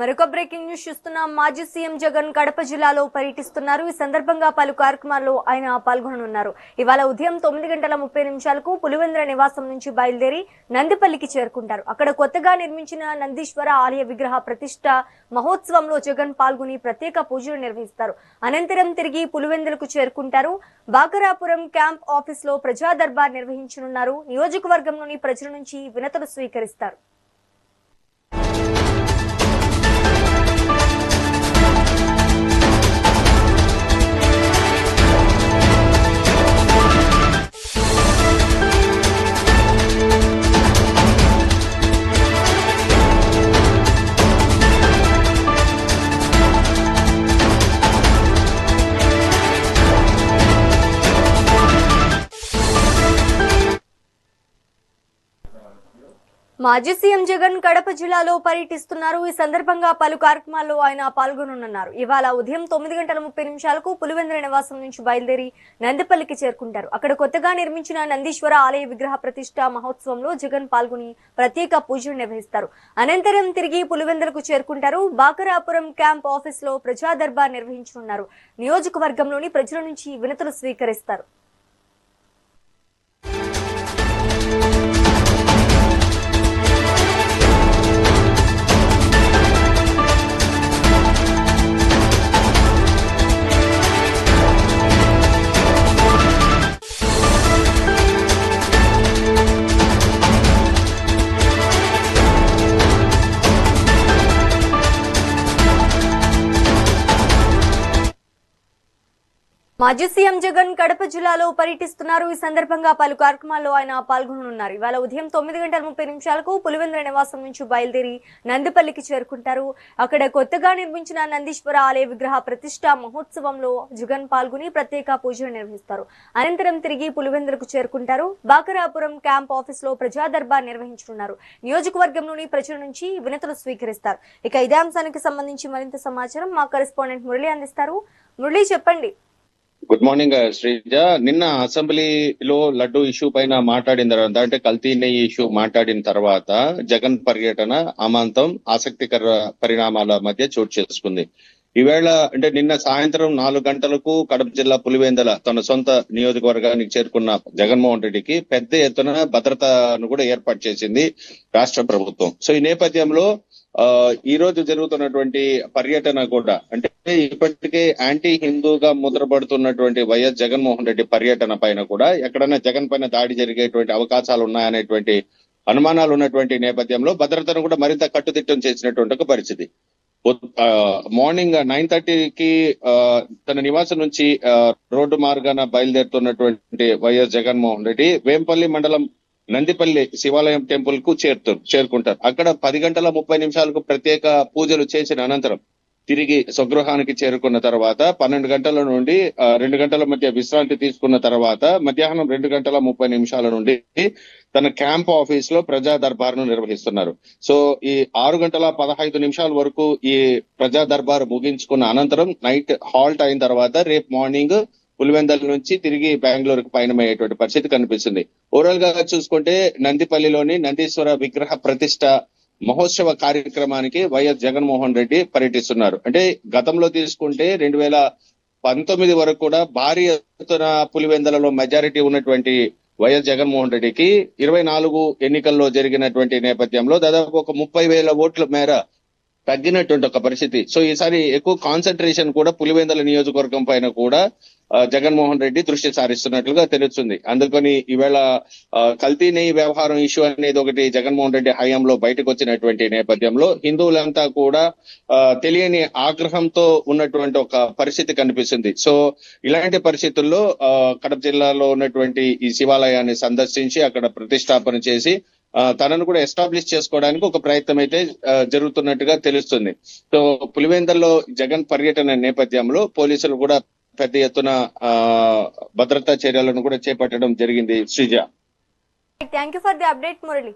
మరొక breaking news చూస్తున్నాం. మాజీ సీఎం జగన్ కడప జిల్లాలో పర్యటిస్తున్నారు. ఈ సందర్భంగా పలు కార్యక్రమాల్లో ఆయన పాల్గొననున్నారు. ఇవాళ ఉదయం 9:30 పులివెందుల నివాసం నుంచి బయలుదేరి నందిపల్లికి చేరుకుంటారు. అక్కడ కొత్తగా నిర్మించిన నందీశ్వర ఆలయ విగ్రహ ప్రతిష్ఠ మహోత్సవంలో జగన్ పాల్గొని ప్రత్యేక పూజలు నిర్వహిస్తారు. అనంతరం తిరిగి పులివెందులకు చేరుకుంటారు. బాకరాపురం క్యాంప్ ఆఫీస్ లో ప్రజా దర్బార్ నిర్వహించనున్నారు. నియోజకవర్గంలోని ప్రజల నుంచి వినతులు స్వీకరిస్తారు. మాజీ సీఎం జగన్ కడప జిల్లాలో పర్యటిస్తున్నారు. ఈ సందర్భంగా పలు కార్యక్రమాల్లో ఆయన పాల్గొననున్నారు. ఇవాళ ఉదయం 9:30 పులివెందుల నివాసం నుంచి బయలుదేరి నందిపల్లికి చేరుకుంటారు. అక్కడ కొత్తగా నిర్మించిన నందీశ్వర ఆలయ విగ్రహ ప్రతిష్ఠ మహోత్సవంలో జగన్ పాల్గొని ప్రత్యేక పూజలు నిర్వహిస్తారు. అనంతరం తిరిగి పులివెందులకు చేరుకుంటారు. బాకరాపురం క్యాంప్ ఆఫీస్ లో ప్రజా దర్బార్ నిర్వహించనున్నారు. నియోజకవర్గంలోని ప్రజల నుంచి వినతులు స్వీకరిస్తారు. మాజీ సీఎం జగన్ కడప జిల్లాలో పర్యటిస్తున్నారు. ఈ సందర్భంగా పలు కార్యక్రమాల్లో ఆయన పాల్గొననున్నారు. ఇవాళ ఉదయం 9:30 పులివెందుల నివాసం నుంచి బయలుదేరి నందిపల్లికి చేరుకుంటారు. అక్కడ కొత్తగా నిర్మించిన నందీశ్వర ఆలయ విగ్రహ ప్రతిష్ఠ మహోత్సవంలో జగన్ పాల్గొని ప్రత్యేక పూజలు నిర్వహిస్తారు. అనంతరం తిరిగి పులివెందులకు చేరుకుంటారు. బాకరాపురం క్యాంప్ ఆఫీస్ లో ప్రజా దర్బార్ నిర్వహించనున్నారు. నియోజకవర్గంలోని ప్రజల నుంచి వినతులు స్వీకరిస్తారు. ఇక ఇదే అంశానికి సంబంధించి మరింత సమాచారం మా కరెస్పాండెంట్ మురళి అందిస్తారు. మురళి, చెప్పండి. Good morning Sreeja. నిన్న అసెంబ్లీలో లడ్డు ఇష్యూ పైన మాట్లాడిన తర్వాత, అంటే కల్తీ నెయ్యి ఇష్యూ మాట్లాడిన తర్వాత జగన్ పర్యటన అమాంతం ఆసక్తికర పరిణామాల మధ్య చోటు చేసుకుంది. ఈవేళ అంటే నిన్న సాయంత్రం 4 గంటలకు కడప జిల్లా పులివెందుల తన సొంత నియోజకవర్గానికి చేరుకున్న జగన్మోహన్ రెడ్డికి పెద్ద ఎత్తున భద్రతను కూడా ఏర్పాటు చేసింది రాష్ట్ర ప్రభుత్వం. సో ఈ నేపథ్యంలో ఈ రోజు జరుగుతున్నటువంటి పర్యటన కూడా, అంటే ఇప్పటికే యాంటీ హిందూగా ముద్రపడుతున్నటువంటి వైఎస్ జగన్మోహన్ రెడ్డి పర్యటన పైన కూడా ఎక్కడైనా జగన్ పైన దాడి జరిగేటువంటి అవకాశాలు ఉన్నాయనేటువంటి అనుమానాలు ఉన్నటువంటి నేపథ్యంలో భద్రతను కూడా మరింత కట్టుదిట్టం చేసినటువంటి ఒక పరిస్థితి. మార్నింగ్ 9:30కి తన నివాసం నుంచి రోడ్డు మార్గాన బయలుదేరుతున్నటువంటి వైఎస్ జగన్మోహన్ రెడ్డి వేంపల్లి మండలం నందిపల్లి శివాలయం టెంపుల్ కు చేరుకుంటారు. అక్కడ 10:30 ప్రత్యేక పూజలు చేసిన అనంతరం తిరిగి స్వగృహానికి చేరుకున్న తర్వాత 12 గంటల నుండి 2 గంటల మధ్య విశ్రాంతి తీసుకున్న తర్వాత మధ్యాహ్నం 2:30 నుండి తన క్యాంప్ ఆఫీస్ లో ప్రజా దర్బార్ ను నిర్వహిస్తున్నారు. సో ఈ 6:15 వరకు ఈ ప్రజా దర్బార్ ముగించుకున్న అనంతరం నైట్ హాల్ట్ అయిన తర్వాత రేపు మార్నింగ్ పులివెందుల నుంచి తిరిగి బెంగళూరుకు పయనమయ్యేటువంటి పరిస్థితి కనిపిస్తుంది. ఓవరాల్ గా చూసుకుంటే నందిపల్లిలోని నందీశ్వర విగ్రహ ప్రతిష్ఠ మహోత్సవ కార్యక్రమానికి వైఎస్ జగన్మోహన్ రెడ్డి పర్యటిస్తున్నారు. అంటే గతంలో తీసుకుంటే 2019 వరకు కూడా భారీ ఎత్తున పులివెందులలో మెజారిటీ ఉన్నటువంటి వైఎస్ జగన్మోహన్ రెడ్డికి 24 ఎన్నికల్లో జరిగినటువంటి నేపథ్యంలో దాదాపు ఒక 30,000 ఓట్ల మేర తగ్గినటువంటి ఒక పరిస్థితి. సో ఈసారి ఎక్కువ కాన్సన్ట్రేషన్ కూడా పులివెందుల నియోజకవర్గం పైన కూడా జగన్మోహన్ రెడ్డి దృష్టి సారిస్తున్నట్లుగా తెలుస్తుంది. అందుకని ఈవేళ కల్తీ నెయ్యి వ్యవహారం ఇష్యూ అనేది ఒకటి జగన్మోహన్ రెడ్డి హయాంలో బయటకు వచ్చినటువంటి నేపథ్యంలో హిందువులంతా కూడా తెలియని ఆగ్రహంతో ఉన్నటువంటి ఒక పరిస్థితి కనిపిస్తుంది. సో ఇలాంటి పరిస్థితుల్లో కడప జిల్లాలో ఉన్నటువంటి ఈ శివాలయాన్ని సందర్శించి అక్కడ ప్రతిష్టాపన చేసి తనను కూడా ఎస్టాబ్లిష్ చేసుకోవడానికి ఒక ప్రయత్నం అయితే జరుగుతున్నట్టుగా తెలుస్తుంది. సో పులివెందుల్లో జగన్ పర్యటన నేపథ్యంలో పోలీసులు కూడా పెద్ద ఎత్తున భద్రతా చర్యలను కూడా చేపట్టడం జరిగింది. Sreeja, thank you for the update Murali.